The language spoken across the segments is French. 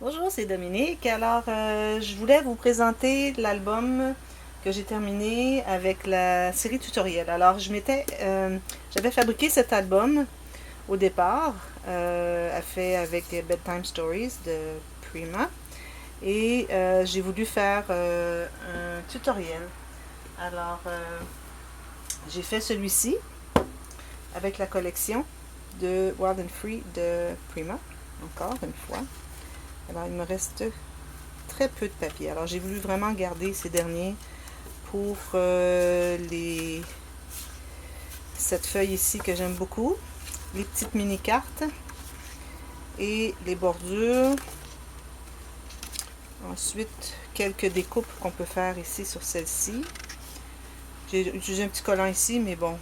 Bonjour, c'est Dominique. Alors, je voulais vous présenter l'album que j'ai terminé avec la série tutoriel. Alors, j'avais fabriqué cet album au départ, fait avec Bedtime Stories de Prima, et j'ai voulu faire un tutoriel. Alors, j'ai fait celui-ci avec la collection de Wild and Free de Prima, encore une fois. Alors, il me reste très peu de papier. Alors, j'ai voulu vraiment garder ces derniers pour cette feuille ici que j'aime beaucoup, les petites mini-cartes et les bordures. Ensuite, quelques découpes qu'on peut faire ici sur celle-ci. J'ai utilisé un petit collant ici, mais bon,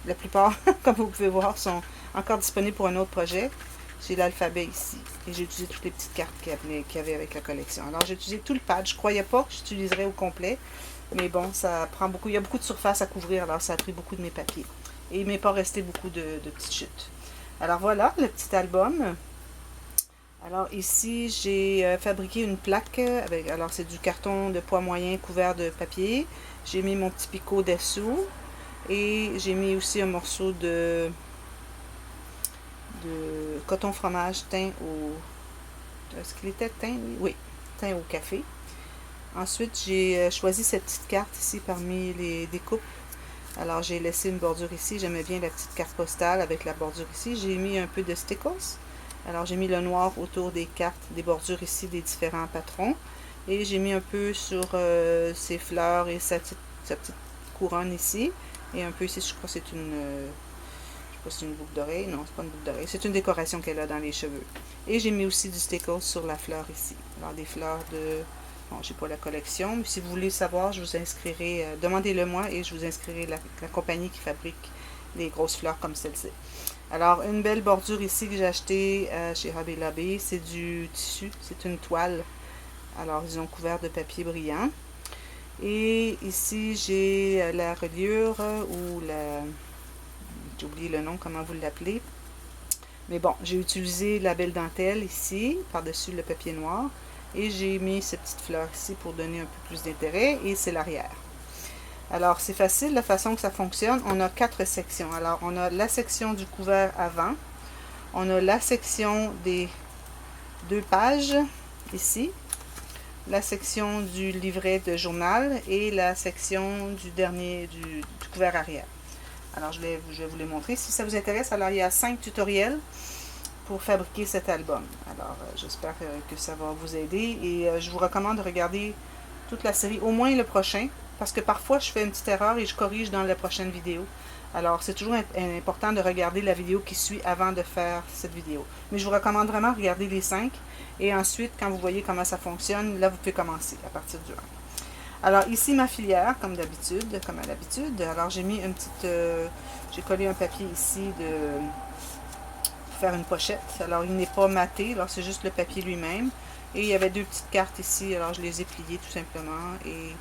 la plupart, comme vous pouvez voir, sont encore disponibles pour un autre projet. J'ai l'alphabet ici et j'ai utilisé toutes les petites cartes qu'il y avait avec la collection. Alors j'ai utilisé tout le pad. Je croyais pas que j'utiliserais au complet, mais bon, ça prend beaucoup. Il y a beaucoup de surface à couvrir, alors ça a pris beaucoup de mes papiers. Et il m'est pas resté beaucoup de petites chutes. Alors voilà, le petit album. Alors ici, j'ai fabriqué une plaque avec, alors c'est du carton de poids moyen couvert de papier. J'ai mis mon petit picot dessous et j'ai mis aussi un morceau de coton fromage teint au... Est-ce qu'il était teint? Oui, teint au café. Ensuite, j'ai choisi cette petite carte ici parmi les découpes. Alors, j'ai laissé une bordure ici. J'aimais bien la petite carte postale avec la bordure ici. J'ai mis un peu de stickers. Alors, j'ai mis le noir autour des cartes, des bordures ici, des différents patrons. Et j'ai mis un peu sur ses fleurs et sa petite couronne ici. Et un peu ici, je crois que c'est une... c'est une boucle d'oreille. Non, c'est pas une boucle d'oreille. C'est une décoration qu'elle a dans les cheveux. Et j'ai mis aussi du sticker sur la fleur ici. Alors, des fleurs de... Bon, j'ai pas la collection, mais si vous voulez savoir, je vous inscrirai. Demandez-le moi et je vous inscrirai la compagnie qui fabrique les grosses fleurs comme celle-ci. Alors, une belle bordure ici que j'ai achetée chez Hobby Lobby. C'est du tissu. C'est une toile. Alors, ils ont couvert de papier brillant. Et ici, j'ai la reliure ou la... J'ai oublié le nom, comment vous l'appelez. Mais bon, j'ai utilisé la belle dentelle ici, par-dessus le papier noir. Et j'ai mis ces petites fleurs ici pour donner un peu plus d'intérêt. Et c'est l'arrière. Alors, c'est facile la façon que ça fonctionne. On a 4 sections. Alors, on a la section du couvert avant. On a la section des 2 pages, ici. La section du livret de journal et la section du couvert arrière. Alors, je vais vous les montrer. Si ça vous intéresse, alors il y a 5 tutoriels pour fabriquer cet album. Alors, j'espère que ça va vous aider. Et je vous recommande de regarder toute la série, au moins le prochain, parce que parfois, je fais une petite erreur et je corrige dans la prochaine vidéo. Alors, c'est toujours important de regarder la vidéo qui suit avant de faire cette vidéo. Mais je vous recommande vraiment de regarder les 5. Et ensuite, quand vous voyez comment ça fonctionne, là, vous pouvez commencer à partir du 1. Alors ici ma filière, comme d'habitude, comme à l'habitude. Alors j'ai mis une petite... j'ai collé un papier ici pour faire une pochette. Alors il n'est pas maté, alors c'est juste le papier lui-même. Et il y avait 2 petites cartes ici, alors je les ai pliées tout simplement. Et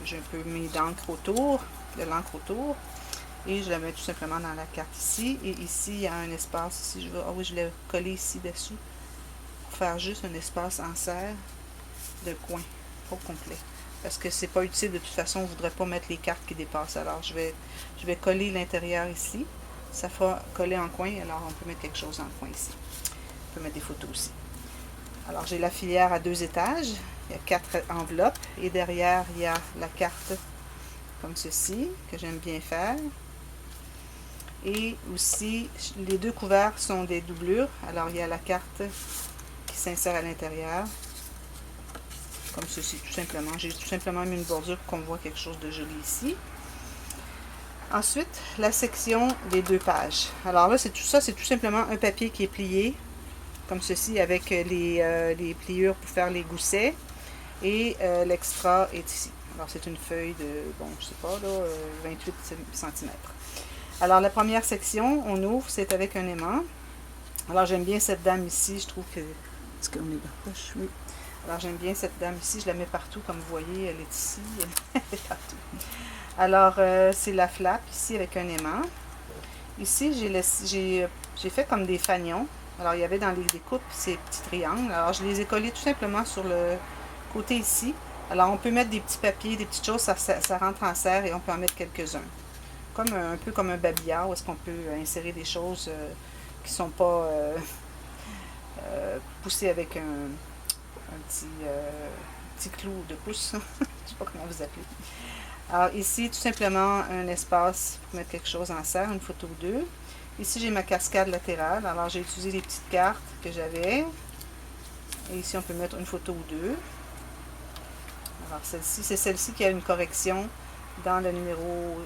j'ai un peu mis d'encre autour, de l'encre autour. Et je la mets tout simplement dans la carte ici. Et ici, il y a un espace ici. Ah oui, je l'ai collé ici dessous pour faire juste un espace en serre de coin. Au complet. Parce que c'est pas utile, de toute façon, on ne voudrait pas mettre les cartes qui dépassent. Alors, je vais coller l'intérieur ici. Ça fera coller en coin, alors on peut mettre quelque chose en coin ici. On peut mettre des photos aussi. Alors, j'ai la filière à 2 étages. Il y a 4 enveloppes. Et derrière, il y a la carte comme ceci, que j'aime bien faire. Et aussi, les 2 couverts sont des doublures. Alors, il y a la carte qui s'insère à l'intérieur. Comme ceci, tout simplement. J'ai tout simplement mis une bordure pour qu'on voit quelque chose de joli ici. Ensuite, la section des 2 pages. Alors là, c'est tout ça, c'est tout simplement un papier qui est plié, comme ceci, avec les pliures pour faire les goussets. Et l'extra est ici. Alors, c'est une feuille de, bon, je sais pas, là, 28 cm. Alors, la première section, on ouvre, c'est avec un aimant. Alors, j'aime bien cette dame ici, je trouve que... Est-ce qu'on est proche? Oui. Alors, j'aime bien cette dame ici. Je la mets partout, comme vous voyez. Elle est ici. Elle est partout. Alors, c'est la flappe ici avec un aimant. Ici, j'ai fait comme des fanions. Alors, il y avait dans les découpes ces petits triangles. Alors, je les ai collés tout simplement sur le côté ici. Alors, on peut mettre des petits papiers, des petites choses, ça rentre en serre et on peut en mettre quelques-uns. Comme un peu comme un babillard, où est-ce qu'on peut insérer des choses qui ne sont pas poussées avec un petit clou de pouce. Je ne sais pas comment vous appelez. Alors ici, tout simplement, un espace pour mettre quelque chose en serre, une photo ou deux. Ici, j'ai ma cascade latérale. Alors, j'ai utilisé les petites cartes que j'avais. Et ici, on peut mettre une photo ou deux. Alors, celle-ci, c'est celle-ci qui a une correction dans le numéro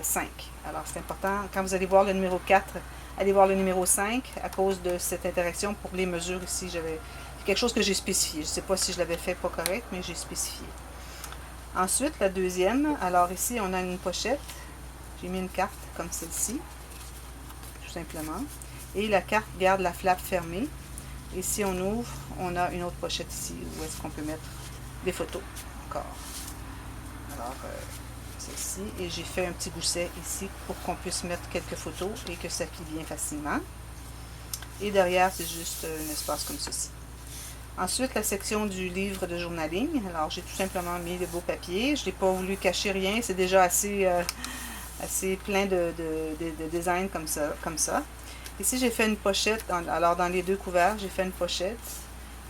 5. Alors, c'est important. Quand vous allez voir le numéro 4, allez voir le numéro 5 à cause de cette interaction. Pour les mesures ici, j'avais quelque chose que j'ai spécifié. Je ne sais pas si je l'avais fait pas correct, mais j'ai spécifié. Ensuite, la deuxième. Alors, ici, on a une pochette. J'ai mis une carte comme celle-ci, tout simplement. Et la carte garde la flappe fermée. Et si on ouvre, on a une autre pochette ici où est-ce qu'on peut mettre des photos encore. Alors, celle-ci. Et j'ai fait un petit gousset ici pour qu'on puisse mettre quelques photos et que ça plie bien facilement. Et derrière, c'est juste un espace comme ceci. Ensuite, la section du livre de journaling. Alors, j'ai tout simplement mis le beau papier. Je n'ai pas voulu cacher rien. C'est déjà assez plein de design comme ça. Ici, j'ai fait une pochette. Alors, dans les deux couverts, j'ai fait une pochette.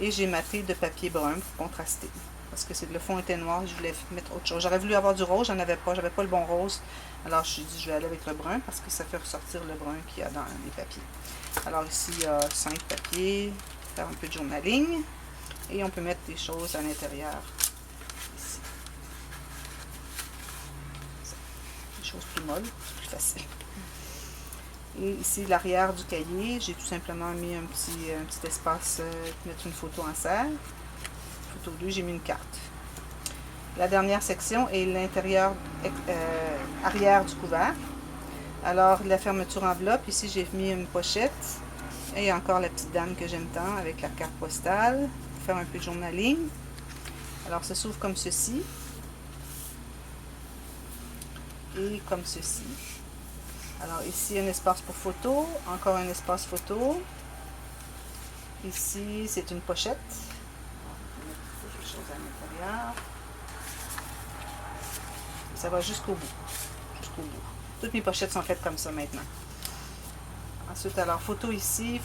Et j'ai maté de papier brun pour contraster. Parce que le fond était noir, je voulais mettre autre chose. J'aurais voulu avoir du rose, j'en avais pas. J'avais pas le bon rose. Alors, je me suis dit, je vais aller avec le brun parce que ça fait ressortir le brun qu'il y a dans les papiers. Alors, ici, il y a 5 papiers. Faire un peu de journaling. Et on peut mettre des choses à l'intérieur. Ici. Des choses plus molles, c'est plus facile. Et ici, l'arrière du cahier, j'ai tout simplement mis un petit espace pour mettre une photo en serre. Photo 2, j'ai mis une carte. La dernière section est l'intérieur arrière du couvert. Alors, la fermeture enveloppe, ici, j'ai mis une pochette. Et encore la petite dame que j'aime tant avec la carte postale. Pour faire un peu de journaling. Alors, ça s'ouvre comme ceci. Et comme ceci. Alors, ici, un espace pour photo. Encore un espace photo. Ici, c'est une pochette. On va mettre quelque chose à l'intérieur. Ça va jusqu'au bout. Jusqu'au bout. Toutes mes pochettes sont faites comme ça maintenant. Ensuite, alors, photo ici.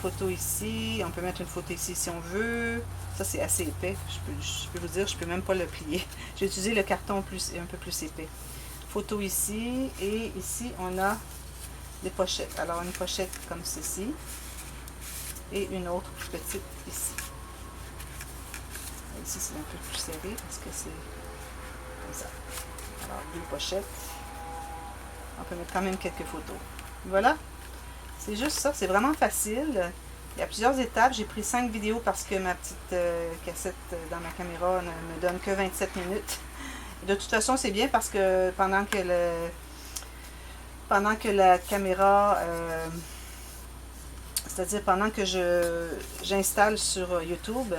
On peut mettre une photo ici si on veut. Ça, c'est assez épais. Je peux vous dire, je ne peux même pas le plier. J'ai utilisé le carton un peu plus épais. Photo ici. Et ici, on a des pochettes. Alors, une pochette comme ceci. Et une autre plus petite ici. Et ici, c'est un peu plus serré parce que c'est comme ça. Alors, 2 pochettes. On peut mettre quand même quelques photos. Voilà. C'est juste ça. C'est vraiment facile. Il y a plusieurs étapes. J'ai pris 5 vidéos parce que ma petite cassette dans ma caméra ne me donne que 27 minutes. De toute façon, c'est bien parce que pendant que la caméra, c'est-à-dire pendant que j'installe sur YouTube,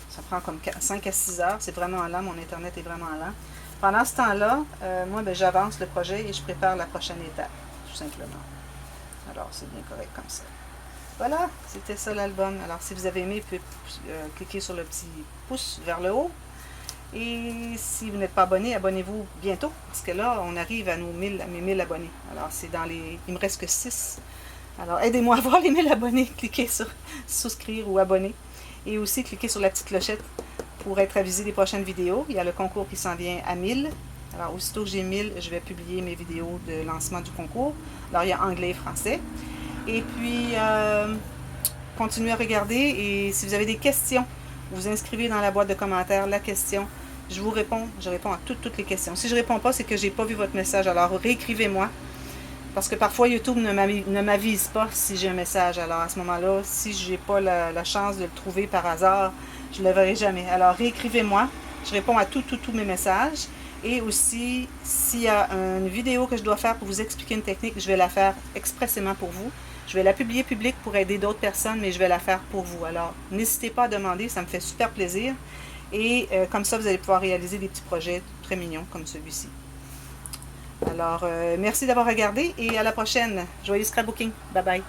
ça prend comme 5 à 6 heures, c'est vraiment lent, mon internet est vraiment lent. Pendant ce temps-là, moi, j'avance le projet et je prépare la prochaine étape, tout simplement. Alors, c'est bien correct comme ça. Voilà, c'était ça l'album. Alors, si vous avez aimé, vous pouvez cliquer sur le petit pouce vers le haut. Et si vous n'êtes pas abonné, abonnez-vous bientôt, parce que là, on arrive à mes 1000 abonnés. Alors, c'est il me reste que 6. Alors, aidez-moi à voir les 1000 abonnés. Cliquez sur souscrire ou abonner. Et aussi, cliquez sur la petite clochette pour être avisé des prochaines vidéos. Il y a le concours qui s'en vient à 1000. Alors, aussitôt que j'ai 1000, je vais publier mes vidéos de lancement du concours. Alors, il y a anglais et français. Et puis, continuez à regarder. Et si vous avez des questions, vous inscrivez dans la boîte de commentaires la question. Je vous réponds. Je réponds à toutes les questions. Si je ne réponds pas, c'est que je n'ai pas vu votre message. Alors, réécrivez-moi. Parce que parfois, YouTube ne m'avise pas si j'ai un message. Alors, à ce moment-là, si je n'ai pas la chance de le trouver par hasard, je ne le verrai jamais. Alors, réécrivez-moi. Je réponds à tous mes messages. Et aussi, s'il y a une vidéo que je dois faire pour vous expliquer une technique, je vais la faire expressément pour vous. Je vais la publier publique pour aider d'autres personnes, mais je vais la faire pour vous. Alors, n'hésitez pas à demander, ça me fait super plaisir. Et comme ça, vous allez pouvoir réaliser des petits projets très mignons comme celui-ci. Alors, merci d'avoir regardé et à la prochaine. Joyeux scrapbooking. Bye bye.